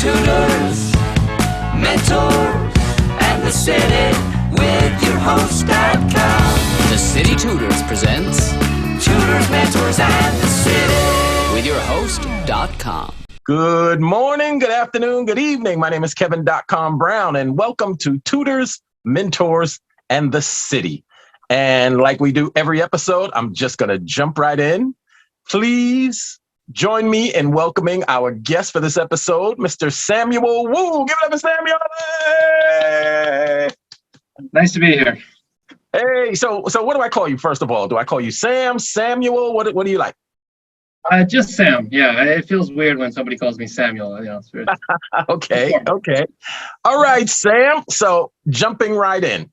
tutors, mentors, and the city with your host.com. The City Tutors presents Tutors, mentors, and the city with your host.com. Good morning, good afternoon, good evening. My name is Kevin.com Brown, and welcome to Tutors, Mentors, and the City. And like we do every episode, I'm just going to jump right in. Please join me in welcoming our guest for this episode, Mr. Samuel Wu. Give it up for Samuel. Hey! Nice to be here. Hey, so what do I call you, first of all? Do I call you Sam, Samuel? What do you like? Just Sam. Yeah, it feels weird when somebody calls me Samuel. You know, it's weird. Okay. All right, Sam. So jumping right in.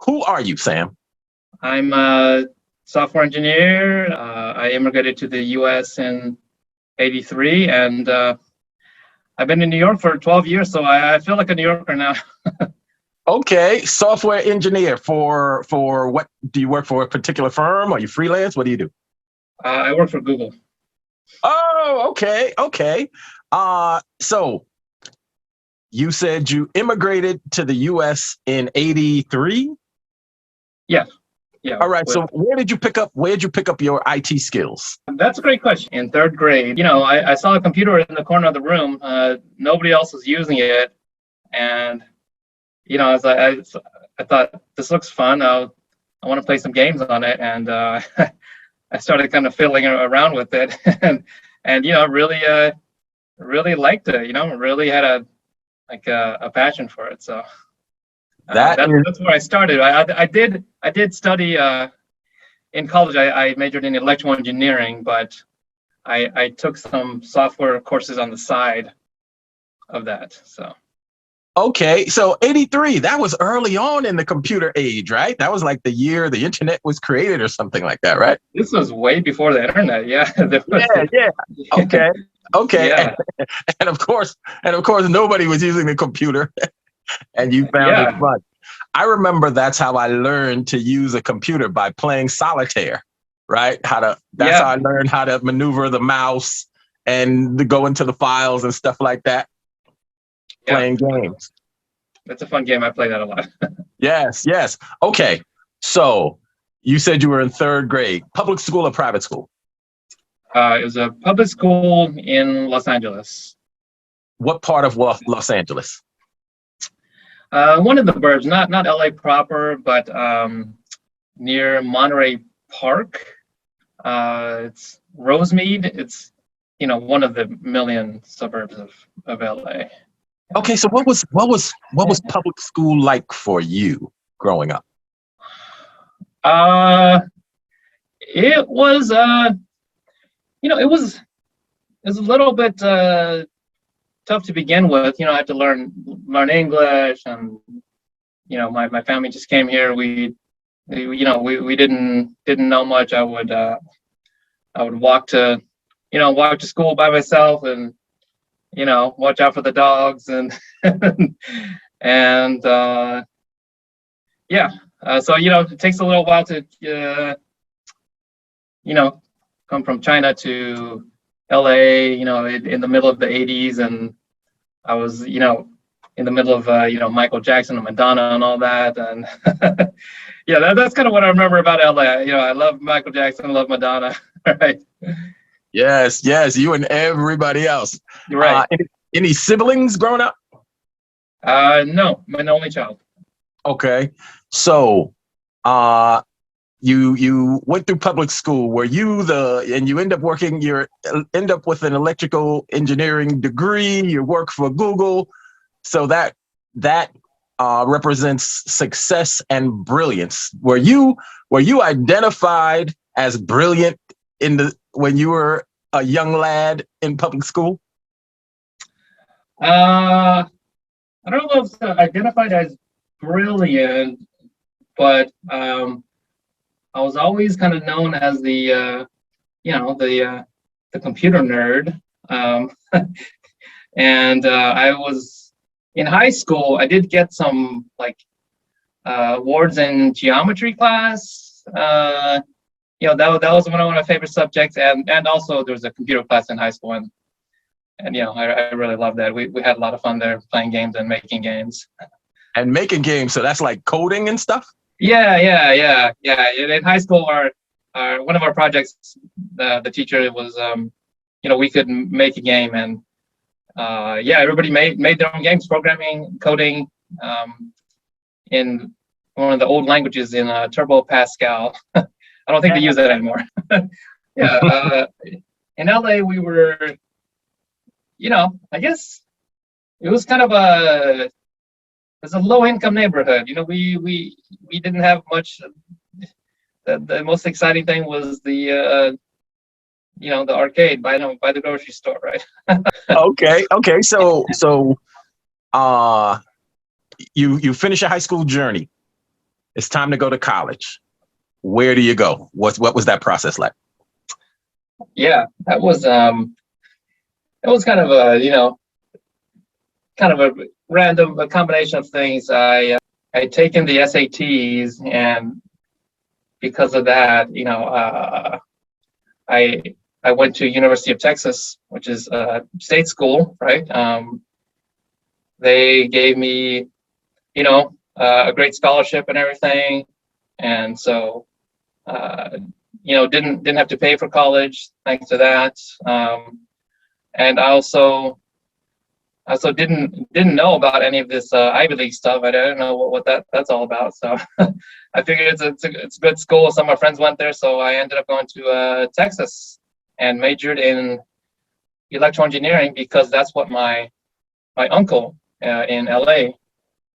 Who are you, Sam? I'm a software engineer. I immigrated to the U.S. in '83, and I've been in New York for 12 years, so I feel like a New Yorker now. Okay, software engineer for what? Do you work for a particular firm? Are you freelance? What do you do? I work for Google. Oh, okay. So you said you immigrated to the U.S. in '83? Yeah. All right. So where'd you pick up your IT skills? That's a great question. In third grade, I saw a computer in the corner of the room. Nobody else was using it, and I thought this looks fun. I want to play some games on it, and I started kind of fiddling around with it, and really liked it. Really had a passion for it. So that's where I started. I did study in college. I majored in electrical engineering, but I took some software courses on the side of that. So. Okay, so '83, that was early on in the computer age, right? That was like the year the internet was created or something like that, right? This was way before the internet, yeah. Yeah. Okay. Yeah. And of course, nobody was using the computer, and you found it fun. I remember that's how I learned to use a computer, by playing solitaire, right? That's how I learned how to maneuver the mouse and to go into the files and stuff like that. Playing games. That's a fun game. I play that a lot. Yes. Okay. So you said you were in third grade. Public school or private school? It was a public school in Los Angeles. What part of Los Angeles? One of the burbs, not LA proper, but near Monterey Park. It's Rosemead. It's one of the million suburbs of LA. Okay, so what was public school like for you growing up? It was it was a little bit tough to begin with. I had to learn English, and my family just came here. We didn't know much. I would walk to school by myself, and watch out for the dogs, and and so it takes a little while to come from China to LA, in the middle of the '80s, and I was in the middle of Michael Jackson and Madonna and all that, and that's kind of what I remember about LA. I love Michael Jackson, I love Madonna, right? Yes, you and everybody else. Right. Any siblings growing up? No, I'm an only child. Okay. So, you went through public school. Were you and you end up with an electrical engineering degree, you work for Google. So that represents success and brilliance. Were you identified as brilliant when you were a young lad in public school? I don't know if it's identified as brilliant, but I was always kind of known as the computer nerd. And I was in high school. I did get some awards in geometry class. That was one of my favorite subjects, and also there was a computer class in high school, and and I really loved that. We had a lot of fun there playing games and making games. And making games, so that's like coding and stuff? Yeah. In high school, our one of our projects, the teacher was, we could make a game, and everybody made their own games, programming, coding, in one of the old languages in Turbo Pascal. I don't think they use that anymore. In LA, we were, I guess it was kind of it's a low income neighborhood. We didn't have much. The most exciting thing was the arcade by the grocery store, right? Okay. So you finish your high school journey. It's time to go to college. Where do you go? What was that process like? Yeah, that was kind of a random combination of things. I'd taken the SATs, and because of that, I went to University of Texas, which is a state school, right? They gave me, a great scholarship and everything, and so didn't have to pay for college thanks to that. And I also didn't know about any of this Ivy League stuff. I didn't know what that's all about. So I figured it's a good school. Some of my friends went there, so I ended up going to Texas and majored in electrical engineering because that's what my uncle in LA,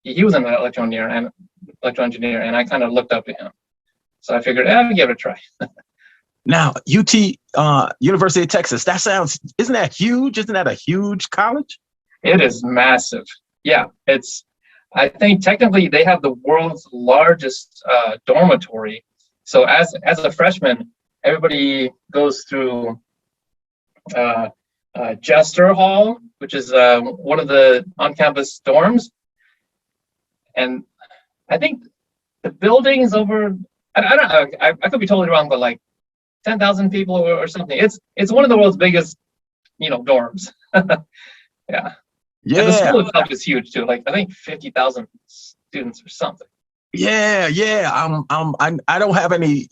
he was an electrical engineer, and I kind of looked up to him. So I figured, I'll give it a try. Now, UT, University of Texas, isn't that huge? Isn't that a huge college? It is massive. Yeah, I think technically they have the world's largest dormitory. So as a freshman, everybody goes through Jester Hall, which is one of the on-campus dorms. And I think the building's over, I don't know, I could be totally wrong, but like 10,000 people or something. It's one of the world's biggest, dorms. Yeah. Yeah. And the school itself is huge too. Like I think 50,000 students or something. Yeah. I don't have any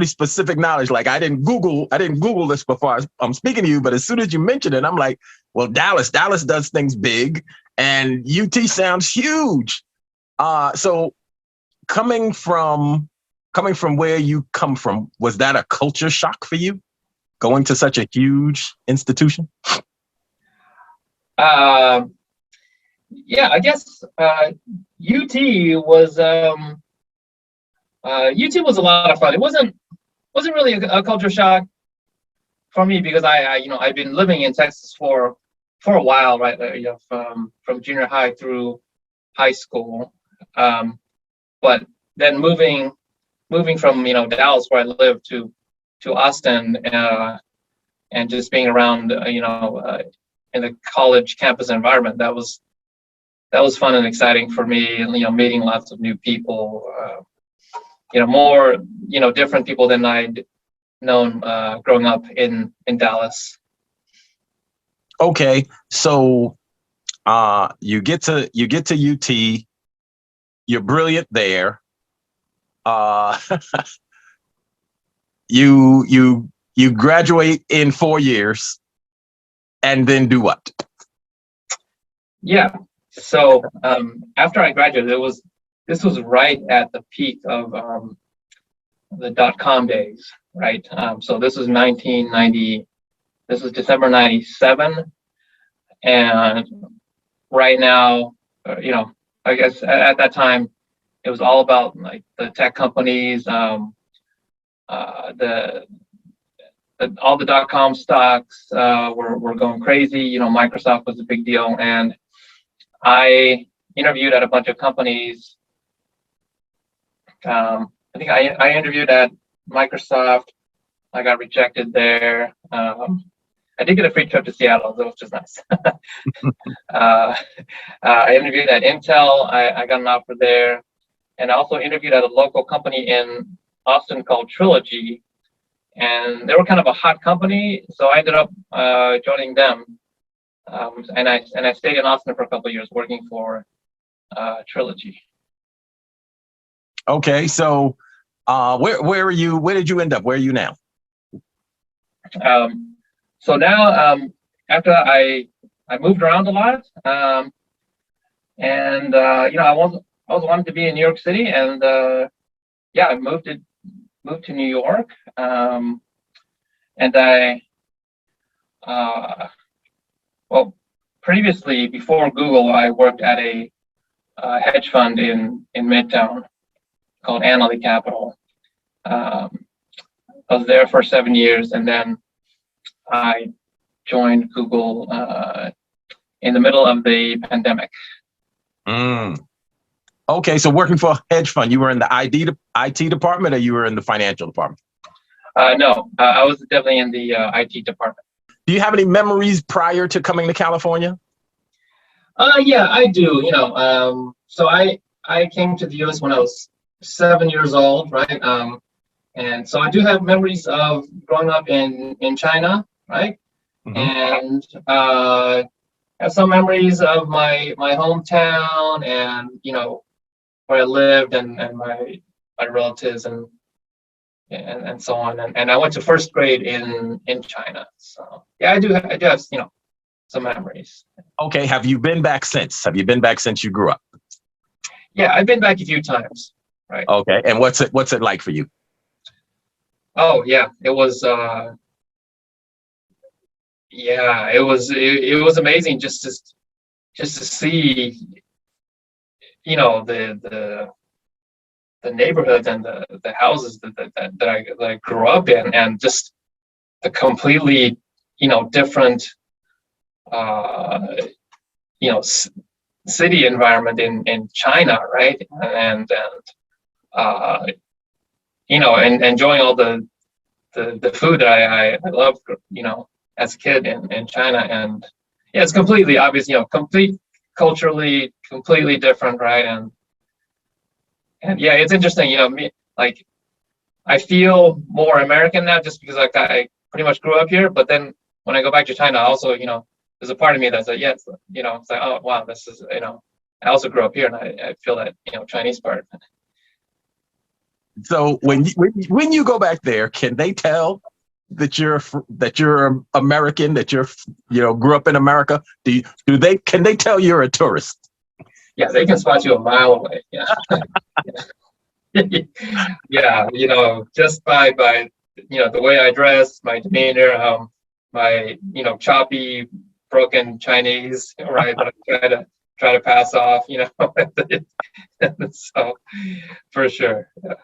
specific knowledge. Like I didn't Google this before I'm speaking to you, but as soon as you mentioned it, I'm like, well, Dallas does things big, and UT sounds huge. So coming from where you come from, was that a culture shock for you, going to such a huge institution? Yeah, I guess UT was a lot of fun. It wasn't really a culture shock for me because I've been living in Texas for a while, right? From junior high through high school, but then moving from Dallas, where I live, to Austin, and just being around in the college campus environment, that was fun and exciting for me, and meeting lots of new people, more different people than I'd known growing up in Dallas. Okay, so you get to UT, you're brilliant there. You graduate in 4 years, and then do what? Yeah. So after I graduated, this was right at the peak of the .com days, right? So this was 1990. This was December 97, and right now, I guess at that time, it was all about like the tech companies, all the .com stocks were going crazy. Microsoft was a big deal, and I interviewed at a bunch of companies. I think I interviewed at Microsoft. I got rejected there. I did get a free trip to Seattle, which was nice. I interviewed at Intel. I got an offer there. And I also interviewed at a local company in Austin called Trilogy. And they were kind of a hot company, so I ended up joining them. And I stayed in Austin for a couple of years working for Trilogy. Okay, so where are you? Where did you end up? Where are you now? So now, after I moved around a lot, and I was wanting to be in New York City, and I moved to New York, and previously before Google, I worked at a hedge fund in Midtown called Annaly Capital. I was there for 7 years, and then I joined Google in the middle of the pandemic. Okay, so working for a hedge fund, you were in the IT department, or you were in the financial department? No, I was definitely in the IT department. Do you have any memories prior to coming to California? Yeah, I do. So I came to the U.S. when I was 7 years old, right? And so I do have memories of growing up in China, right? Mm-hmm. And have some memories of my hometown and where I lived and my relatives and so on. And I went to first grade in China. So yeah, I do have some memories. Okay, have you been back since? Have you been back since you grew up? Yeah, I've been back a few times. Right. Okay, and what's it like for you? Oh yeah, it was it was amazing just to see the neighborhoods and the houses that I grew up in, and just the completely different city environment in China, right? And and enjoying all the food that I loved, as a kid in China. And yeah, it's completely obvious, culturally completely different, right? And yeah, it's interesting, like I feel more American now just because I pretty much grew up here. But then when I go back to China, also, there's a part of me that's like, yes, it's like, oh wow, this is, I also grew up here, and I feel that, Chinese part. So when you go back there, can they tell that you're American, that you're grew up in America? Can they tell you're a tourist? Yeah, they can spot you a mile away. Yeah. Yeah, just by the way I dress, my demeanor, my choppy, broken Chinese, right? That I try to pass off, so for sure. Yeah.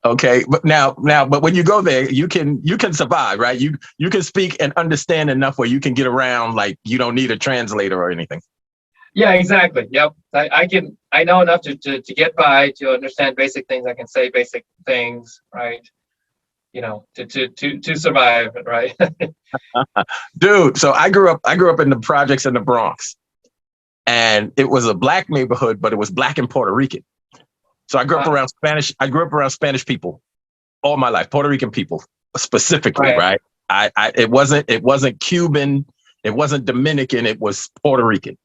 Okay, but when you go there, you can survive, right? You can speak and understand enough where you can get around, like you don't need a translator or anything. Yeah, exactly. Yep. I know enough to get by, to understand basic things. I can say basic things, right? To survive, right? Dude, so I grew up in the projects in the Bronx, and it was a black neighborhood, but it was black and Puerto Rican. So I grew up around Spanish. I grew up around Spanish people all my life, Puerto Rican people specifically, right? It wasn't Cuban, it wasn't Dominican, it was Puerto Rican.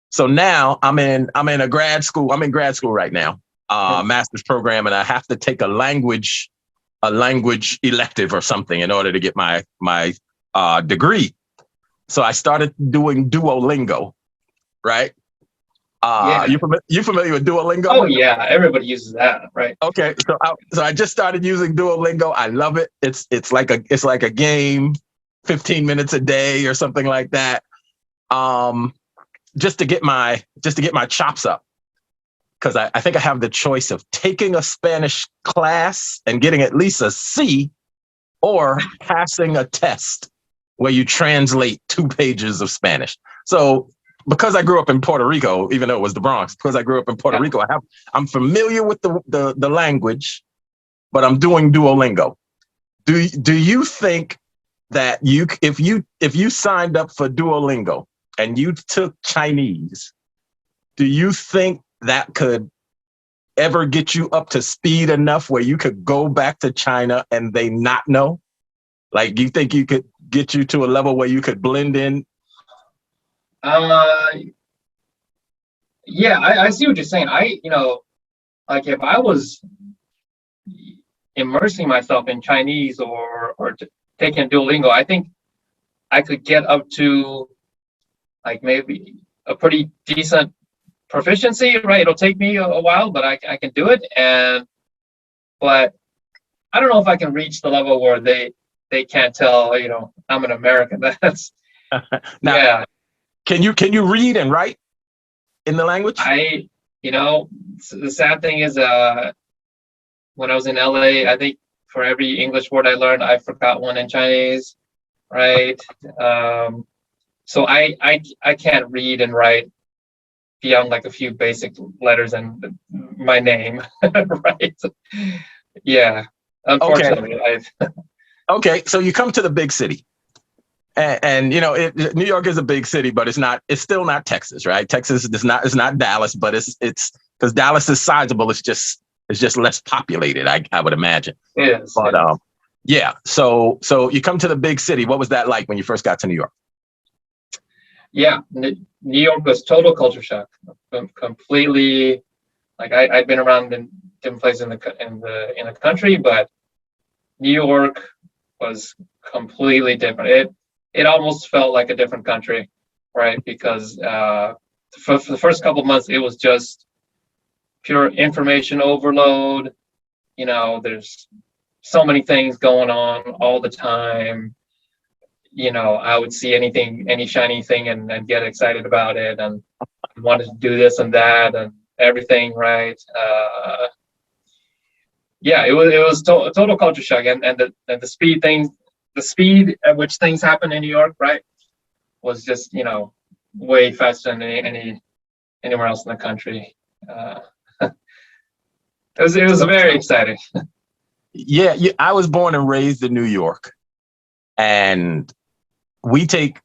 So now I'm in a grad school. I'm in grad school right now, master's program, and I have to take a language elective or something in order to get my degree. So I started doing Duolingo, right? Yeah. You familiar with Duolingo? Oh yeah, everybody uses that, right? Okay, so I just started using Duolingo. I love it. It's like a game, 15 minutes a day or something like that. Just to get my chops up, because I think I have the choice of taking a Spanish class and getting at least a C, or passing a test where you translate 2 pages of Spanish. So because I grew up in Puerto Rico, even though it was the Bronx, because I grew up in Puerto Rico, I'm familiar with the language, but I'm doing Duolingo. Do you think that if you signed up for Duolingo and you took Chinese, do you think that could ever get you up to speed enough where you could go back to China and they not know? Like, do you think you could get you to a level where you could blend in Uh, yeah, I see what you're saying. Like if I was immersing myself in Chinese or taking Duolingo, I think I could get up to like maybe a pretty decent proficiency, right? It'll take me a while, but I can do it. But I don't know if I can reach the level where they can't tell, I'm an American. That's Now, yeah. can you read and write in the language? The sad thing is, when I was in LA, I think for every English word I learned, I forgot one in Chinese, right? So I can't read and write beyond like a few basic letters and my name, right? Yeah, Okay. unfortunately, Okay. So you come to the big city. And New York is a big city, but it's still not Texas, right? Texas is not Dallas, but it's because Dallas is sizable. It's just less populated, I would imagine. it is. But yeah. So you come to the big city. What was that like when you first got to New York? Yeah, New York was total culture shock. Completely, like I'd been around in different places in the country, but New York was completely different. It almost felt like a different country, right? Because for the first couple of months, it was just pure information overload. There's so many things going on all the time. I would see any shiny thing and get excited about it and wanted to do this and that and everything, right? Yeah, it was a total culture shock, and the speed at which things happen in New York, right, was just way faster than anywhere else in the country. It was very exciting. Yeah, I was born and raised in New York, and we take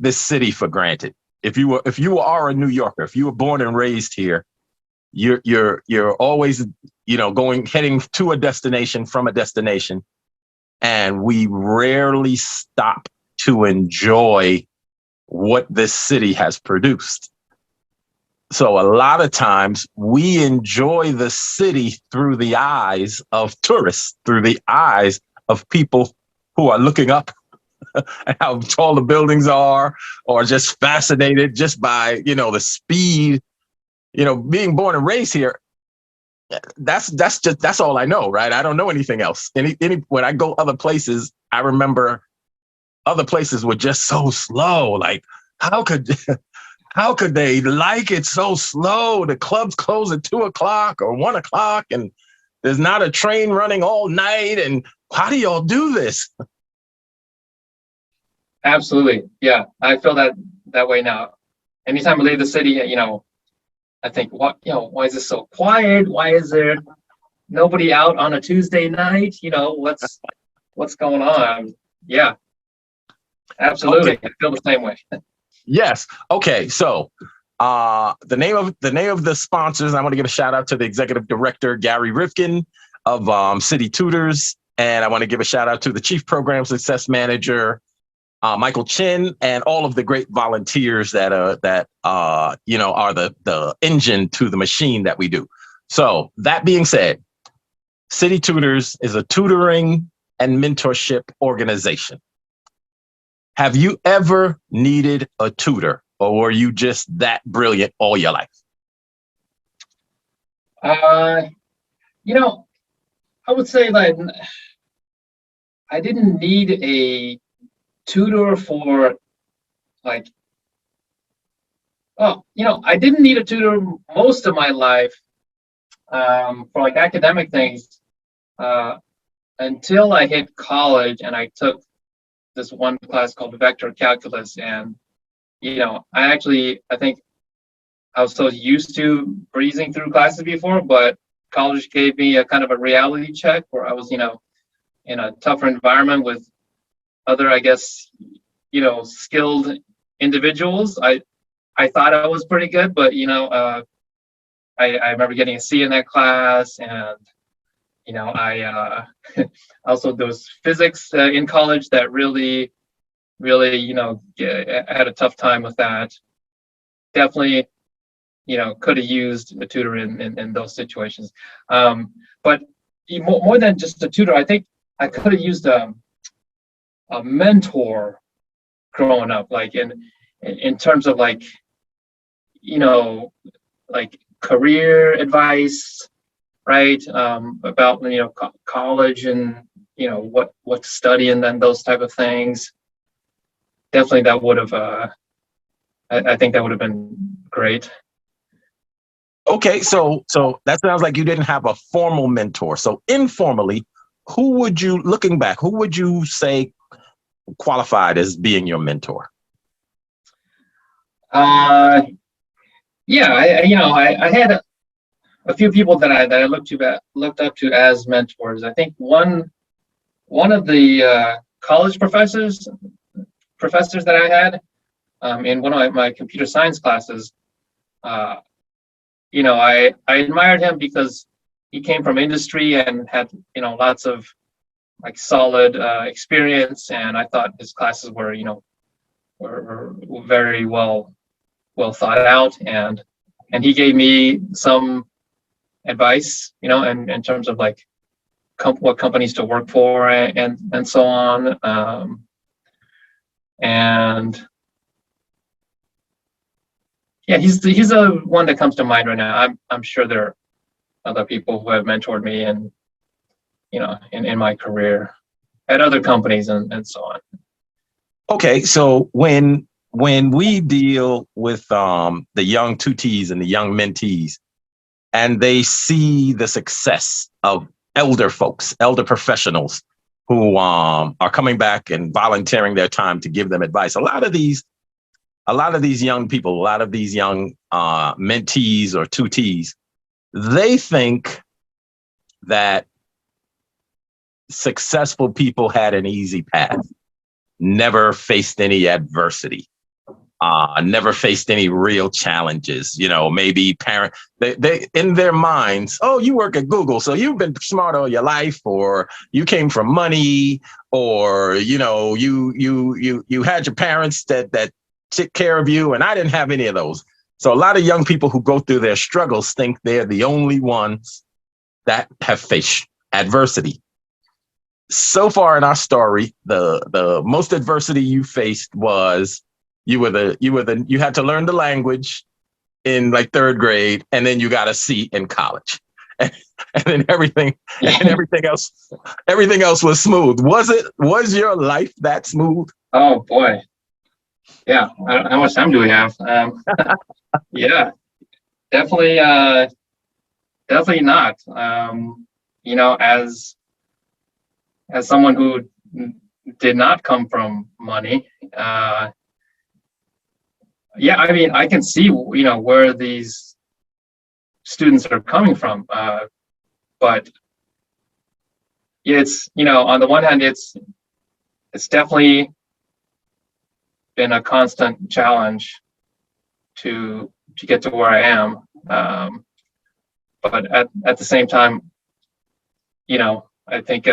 this city for granted. If you are a New Yorker, if you were born and raised here, you're always heading to a destination from a destination, and we rarely stop to enjoy what this city has produced. So a lot of times we enjoy the city through the eyes of tourists, through the eyes of people who are looking up at how tall the buildings are, or just fascinated just by, the speed, being born and raised here. That's all I know, right? I don't know anything else. When I go other places, I remember other places were just so slow. Like, how could they like it so slow? The clubs close at 2:00 or 1:00, and there's not a train running all night. And how do y'all do this? Absolutely, yeah. I feel that way now. Anytime I leave the city, I think, why is this so quiet? Why is there nobody out on a Tuesday night? What's going on? Yeah, absolutely. Okay. I feel the same way. Yes. Okay. So the name of the sponsors, I want to give a shout out to the executive director, Gary Rifkin of City Tutors. And I want to give a shout out to the chief program success manager, Michael Chin, and all of the great volunteers that are the engine to the machine that we do. So that being said, City Tutors is a tutoring and mentorship organization. Have you ever needed a tutor, or were you just that brilliant all your life? I would say that I didn't need a tutor for I didn't need a tutor most of my life for like academic things until I hit college and I took this one class called vector calculus. And I think I was so used to breezing through classes before, but college gave me a kind of a reality check where I was in a tougher environment with other, I guess, skilled individuals. I thought I was pretty good, but I remember getting a C in that class, and I also there was physics in college that really, really, had a tough time with that. definitely, could have used a tutor in those situations. But more than just a tutor, I think I could have used a mentor growing up, like in terms of like, like career advice, right? About college and what to study and then those type of things. Definitely, that would have. I think that would have been great. Okay, so that sounds like you didn't have a formal mentor. So informally, looking back, who would you say qualified as being your mentor? Yeah, I had a few people that I looked up to as mentors. I think one of the college professors that I had in one of my computer science classes. I admired him because he came from industry and had lots of like solid experience, and I thought his classes were were very well thought out, and he gave me some advice, in terms of like what companies to work for and so on, and yeah, he's the one that comes to mind right now. I'm sure there are other people who have mentored me and in my career at other companies and so on. Okay, so when we deal with the young tutees and the young mentees, and they see the success of elder folks, elder professionals who are coming back and volunteering their time to give them advice, a lot of these young people, a lot of these young mentees or tutees, they think that successful people had an easy path, never faced any adversity, never faced any real challenges. Maybe they in their minds, oh, you work at Google, so you've been smart all your life, or you came from money, or you had your parents that took care of you, and I didn't have any of those. So a lot of young people who go through their struggles think they're the only ones that have faced adversity. So far in our story, the most adversity you faced was you had to learn the language in like third grade, and then you got a seat in college, and then everything else was smooth. Was your life that smooth? Oh boy, yeah. How much time do we have? Yeah, definitely, definitely not. As someone who did not come from money, yeah, I mean, I can see, where these students are coming from, but it's, on the one hand, it's definitely been a constant challenge to get to where I am, but at the same time, I think,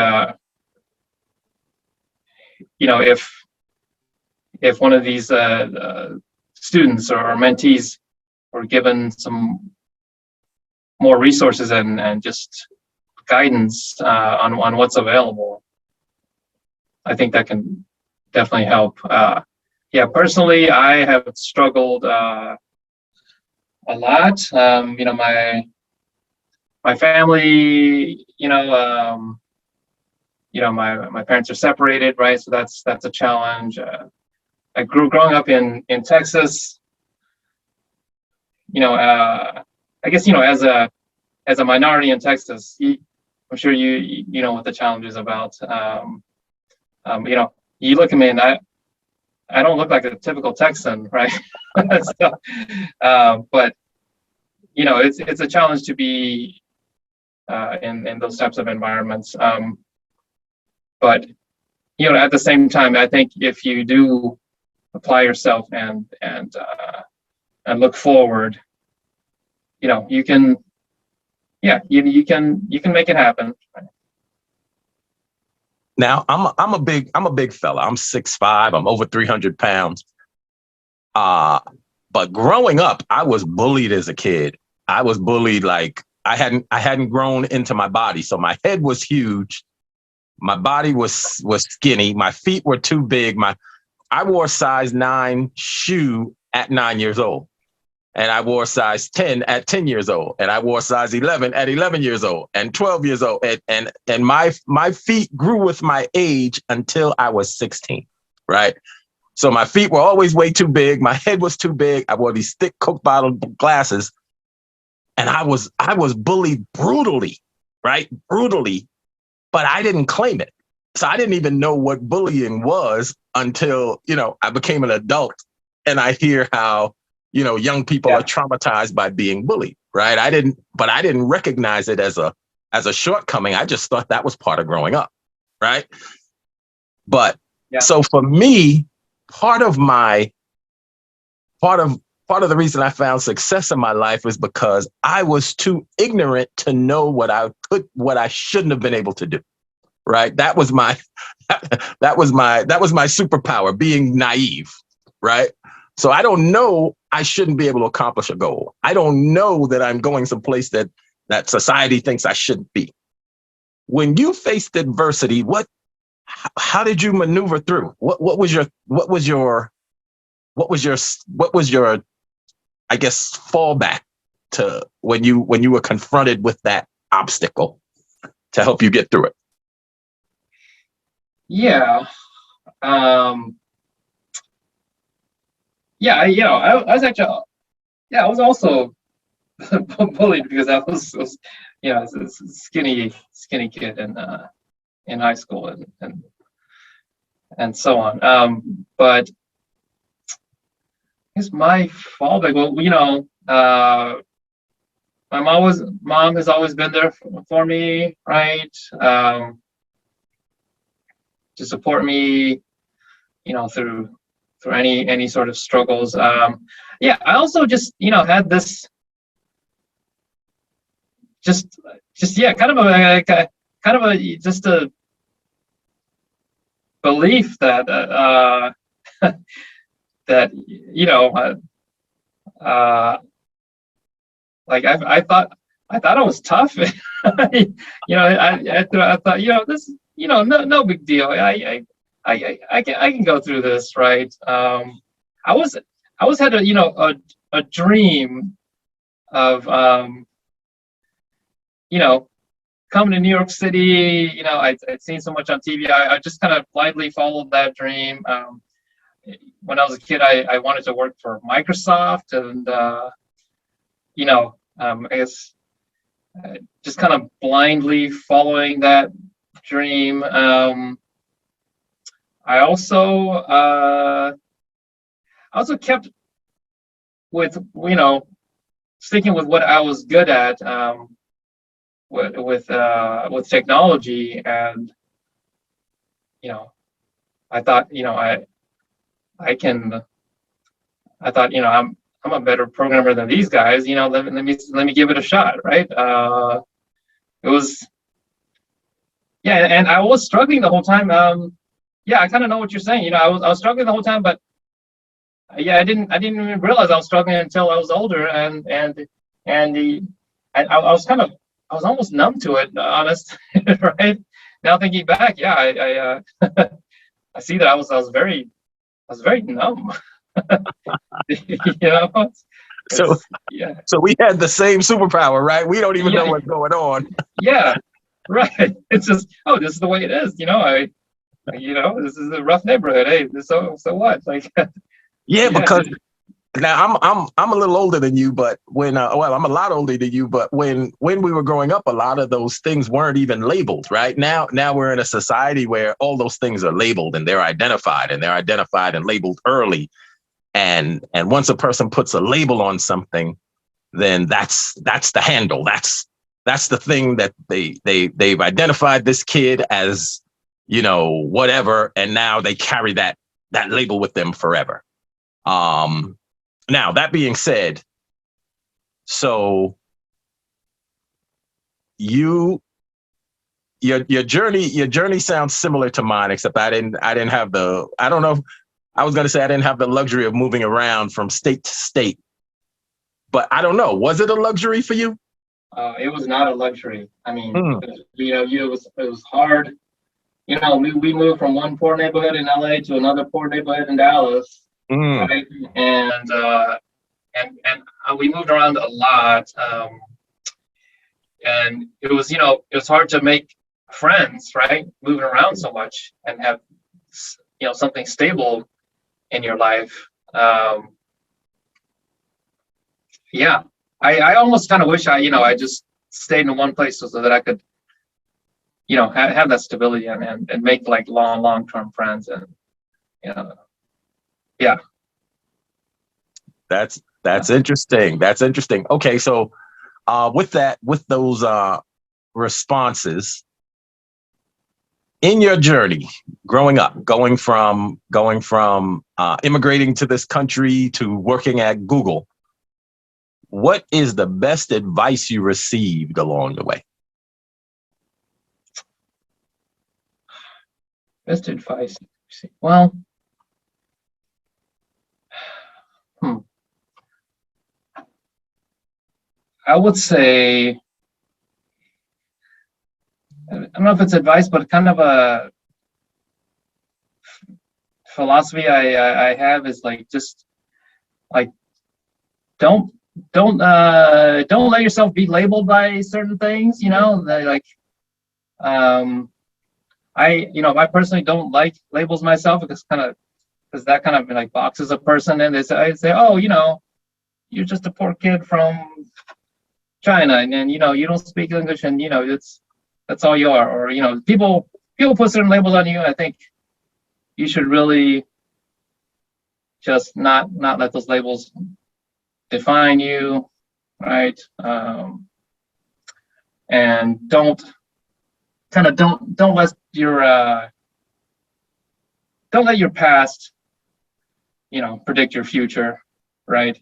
if one of these students or mentees were given some more resources and just guidance on what's available, I think that can definitely help. Yeah, personally, I have struggled a lot. My family, my parents are separated, right? So that's a challenge. Growing up in Texas, I guess, as a minority in Texas, I'm sure you know what the challenge is about. You look at me and I don't look like a typical Texan, right? So, but it's a challenge to be in those types of environments. But at the same time, I think if you do apply yourself and look forward, you can, you can make it happen. Now I'm a big fella. I'm 6'5". I'm over 300 pounds. But growing up, I was bullied as a kid. I was bullied like I hadn't grown into my body. So my head was huge. My body was skinny. My feet were too big. I wore a size 9 shoe at 9 years old. And I wore a size 10 at 10 years old. And I wore a size 11 at 11 years old and 12 years old. And my feet grew with my age until I was 16, right? So my feet were always way too big. My head was too big. I wore these thick Coke bottle glasses. And I was bullied brutally, right? Brutally, but I didn't claim it. So I didn't even know what bullying was until, I became an adult and I hear how, young people are traumatized by being bullied, right? I didn't recognize it as a shortcoming. I just thought that was part of growing up, right? But so for me, part of the reason I found success in my life is because I was too ignorant to know what I shouldn't have been able to do. Right. That was my superpower, being naive. Right. So I don't know I shouldn't be able to accomplish a goal. I don't know that I'm going someplace that society thinks I shouldn't be. When you faced adversity, how did you maneuver through? What was your I guess fallback to when you were confronted with that obstacle to help you get through it? Yeah. I was also bullied because I was a skinny kid in high school and so on. But I guess my fallback, my mom has always been there for me, right? To support me, through any sort of struggles. I also just had this kind of a belief that that like I thought I was tough. I thought this no big deal. I can go through this, right? I was had a dream of coming to New York City. I'd seen so much on TV. I just kind of blindly followed that dream. When I was a kid, I wanted to work for Microsoft, and I guess just kind of blindly following that dream. I also kept with sticking with what I was good at, with technology, and I thought I'm a better programmer than these guys. Let me give it a shot, right? It was and I was struggling the whole time. I kind of know what you're saying. I was struggling the whole time, but I didn't even realize I was struggling until I was older, and I was almost numb to it, honest, right? Now thinking back, I I see that I was very numb. So we had the same superpower, right? We don't even know what's going on. Yeah, right. It's just, this is the way it is. This is a rough neighborhood. Hey, so what? Like, because now I'm a little older than you, but when I'm a lot older than you, but when we were growing up, a lot of those things weren't even labeled, right? Now we're in a society where all those things are labeled and they're identified and labeled early. And once a person puts a label on something, then that's the handle. That's the thing that they've identified this kid as, whatever, and now they carry that label with them forever. Now that being said, so your journey sounds similar to mine, except I don't know. I was going to say I didn't have the luxury of moving around from state to state, but I don't know. Was it a luxury for you? It was not a luxury. I mean, Mm, it was hard. We moved from one poor neighborhood in LA to another poor neighborhood in Dallas, mm, right? And we moved around a lot. And it was hard to make friends, right? Moving around so much and have something stable in your life. Yeah, I almost kind of wish I just stayed in one place so that I could have that stability and make like long-term friends. And yeah. that's interesting. That's interesting. Okay, so with those responses in your journey growing up, going from immigrating to this country to working at Google, what is the best advice you received along the way? Best advice. Well, I would say, I don't know if it's advice, but kind of a philosophy I have is like, just like, don't let yourself be labeled by certain things, I personally don't like labels myself because that kind of like boxes a person, and I say, oh, you're just a poor kid from China, and then you don't speak English, and that's all you are. Or people put certain labels on you. I think you should really just not let those labels define you, right? And don't let your past predict your future, right?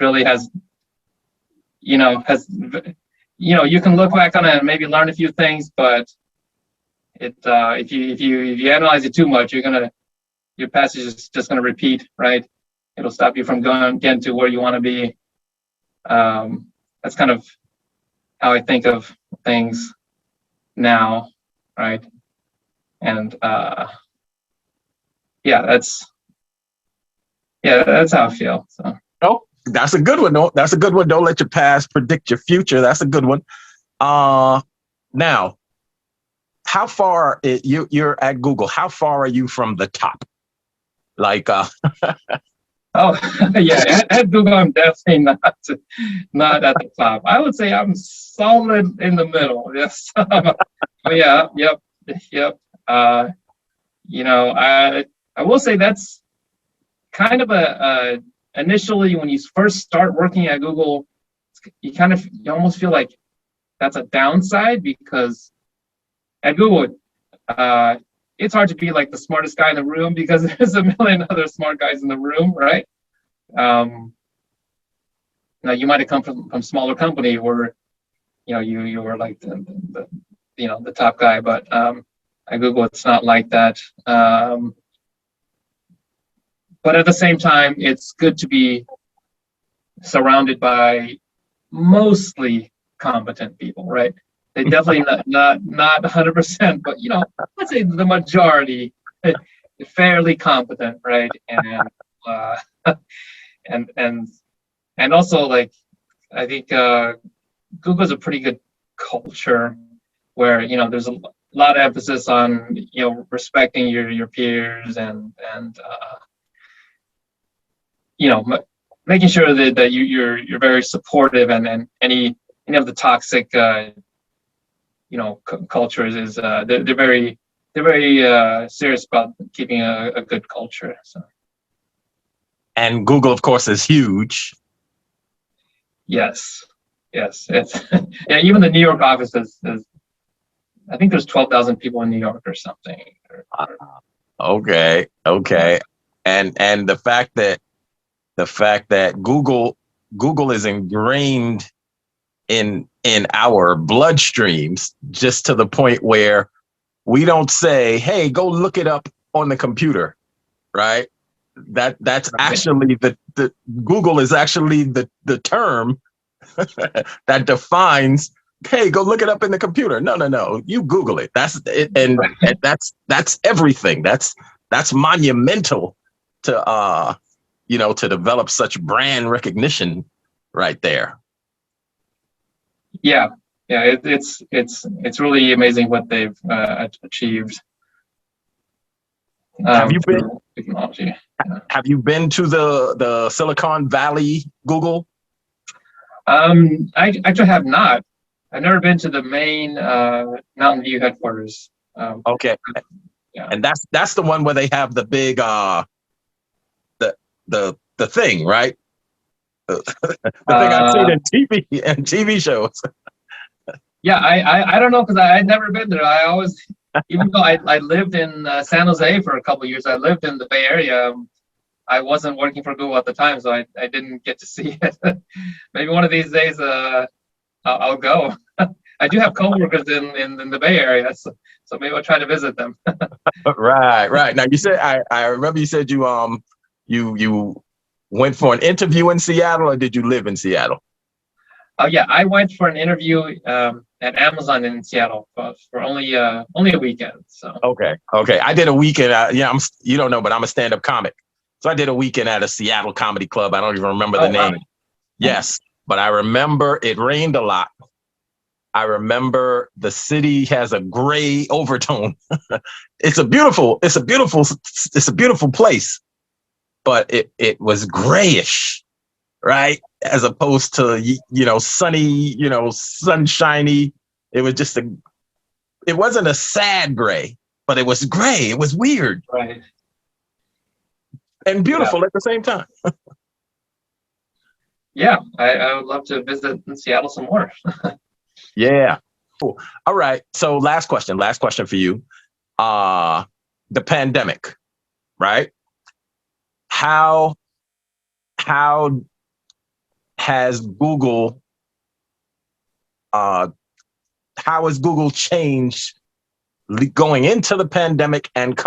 Really you can look back on it and maybe learn a few things, but if you analyze it too much, your past is just gonna repeat, right? It'll stop you from getting to where you want to be. That's kind of how I think of things now, right? And that's how I feel. So. Oh, that's a good one. No, that's a good one. Don't let your past predict your future. That's a good one. Now, how far you're at Google? How far are you from the top? Like, oh yeah, at Google, I'm definitely not at the top. I would say I'm solid in the middle. Yes. Oh yeah, yep. I will say that's kind of initially when you first start working at Google, you almost feel like that's a downside, because at Google, it's hard to be like the smartest guy in the room because there's a million other smart guys in the room, right? Now you might have come from a smaller company where you were like the top guy, but at Google it's not like that. But at the same time, it's good to be surrounded by mostly competent people, right? They definitely not 100%, but let's say the majority, fairly competent, right? And also, like, I think Google's a pretty good culture where there's a lot of emphasis on respecting your peers and making sure that you're very supportive, and any of the toxic cultures is they're very serious about keeping a good culture. So. And Google, of course, is huge. Yes, it's yeah. Even the New York office is I think there's 12,000 people in New York or something. Okay, and the fact that Google is ingrained in our bloodstreams, just to the point where we don't say, hey, go look it up on the computer. right? That's actually the Google is actually the term that defines, hey, go look it up in the computer. No. You Google it. That's it, and that's everything. That's monumental to to develop such brand recognition right there. Yeah, it's really amazing what they've achieved. Have you been through technology? have you been to the Silicon Valley Google? I actually have not. I've never been to the main Mountain View headquarters. Okay. Yeah. And that's the one where they have the big the thing, right? The thing I've seen in TV shows. Yeah, I don't know, because I had never been there. I always, even though I lived in San Jose for a couple of years, I lived in the Bay Area. I wasn't working for Google at the time, so I didn't get to see it. Maybe one of these days I'll go. I do have coworkers in the Bay Area, so maybe I'll try to visit them. Right. Now you said I remember you said you went for an interview in Seattle, or did you live in Seattle? Oh yeah, I went for an interview at Amazon in Seattle for only a weekend. So Okay. I did a weekend. You don't know, but I'm a stand-up comic. So I did a weekend at a Seattle comedy club. I don't even remember the name. Wow. Yes, but I remember it rained a lot. I remember the city has a gray overtone. It's a beautiful place, but it was grayish, right? As opposed to sunny, sunshiny. It was just it wasn't a sad gray, but it was gray. It was weird. Right. And beautiful at the same time. Yeah, I would love to visit in Seattle some more. Yeah. Cool. All right. So last question for you. The pandemic, right? How has Google changed going into the pandemic and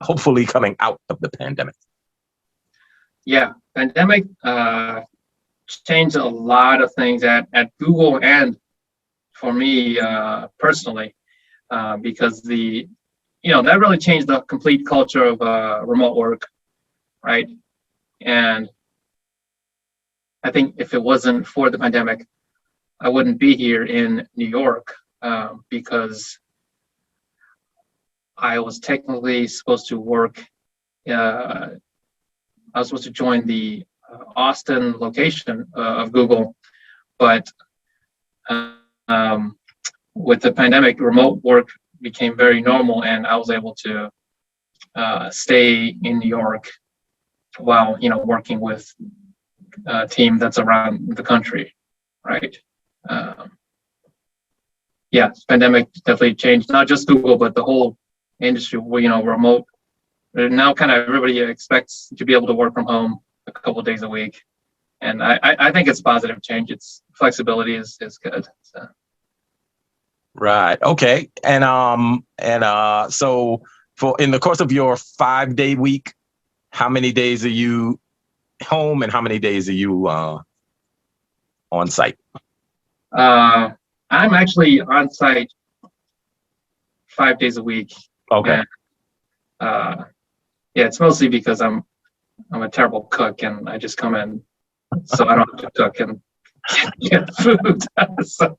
hopefully coming out of the pandemic? Yeah, pandemic changed a lot of things at Google and for me personally, because that really changed the complete culture of remote work, right? And I think if it wasn't for the pandemic, I wouldn't be here in New York, because I was technically supposed to work. I was supposed to join the Austin location of Google, but with the pandemic, remote work became very normal, and I was able to stay in New York while working with a team that's around the country, right? Yeah, pandemic definitely changed not just Google, but the whole industry. Remote. Now, kind of everybody expects to be able to work from home a couple of days a week, and I think it's positive change. It's flexibility is good. So. Right. Okay. And so in the course of your 5-day week, how many days are you home and how many days are you on site? I'm actually on site 5 days a week. Okay. And, yeah, it's mostly because I'm a terrible cook and I just come in, so I don't have to cook and get food. So.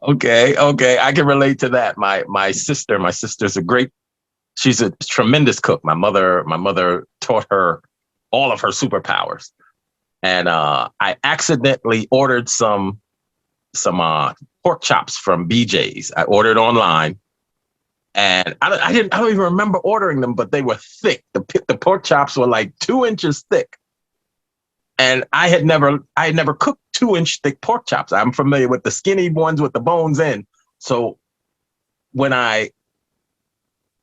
Okay. I can relate to that. My sister's she's a tremendous cook. My mother taught her all of her superpowers. And I accidentally ordered some pork chops from BJ's. I ordered online, and I don't even remember ordering them, but they were thick. The pork chops were like 2 inches thick. And I had never cooked 2-inch thick pork chops. I'm familiar with the skinny ones with the bones in. So there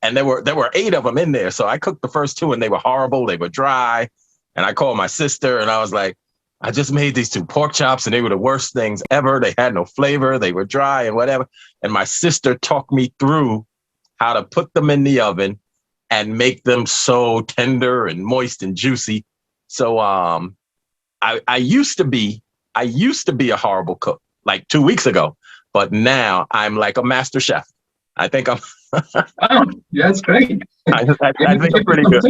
were 8 of them in there. So I cooked the first 2 and they were horrible. They were dry. And I called my sister and I was like, I just made these 2 pork chops and they were the worst things ever. They had no flavor. They were dry and whatever. And my sister talked me through how to put them in the oven and make them so tender and moist and juicy. So I used to be a horrible cook like 2 weeks ago, but now I'm like a master chef. I think I'm. Wow, yeah, that's great. I think I'm pretty good.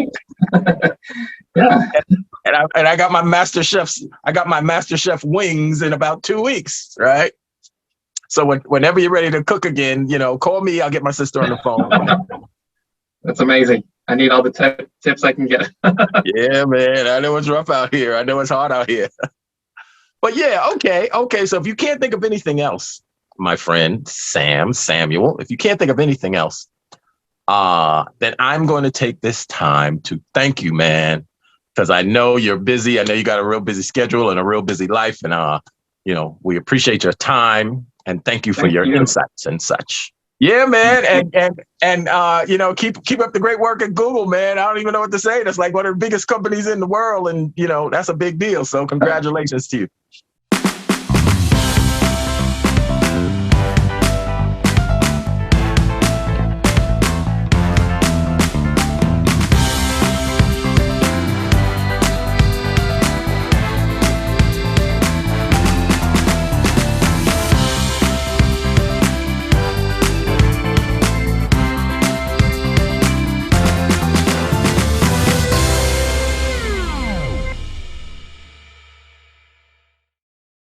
Yeah. And I got my master chef wings in about 2 weeks, right? So whenever you're ready to cook again, call me. I'll get my sister on the phone. That's amazing. I need all the tips I can get. Yeah, man. I know it's rough out here. I know it's hard out here. But yeah, okay. So if you can't think of anything else, my friend Samuel, if you can't think of anything else, then I'm going to take this time to thank you, man, because I know you're busy. I know you got a real busy schedule and a real busy life, and we appreciate your time and thank you for your insights and such. Yeah, man, and keep up the great work at Google, man. I don't even know what to say. That's like one of the biggest companies in the world, and that's a big deal. So congratulations to you.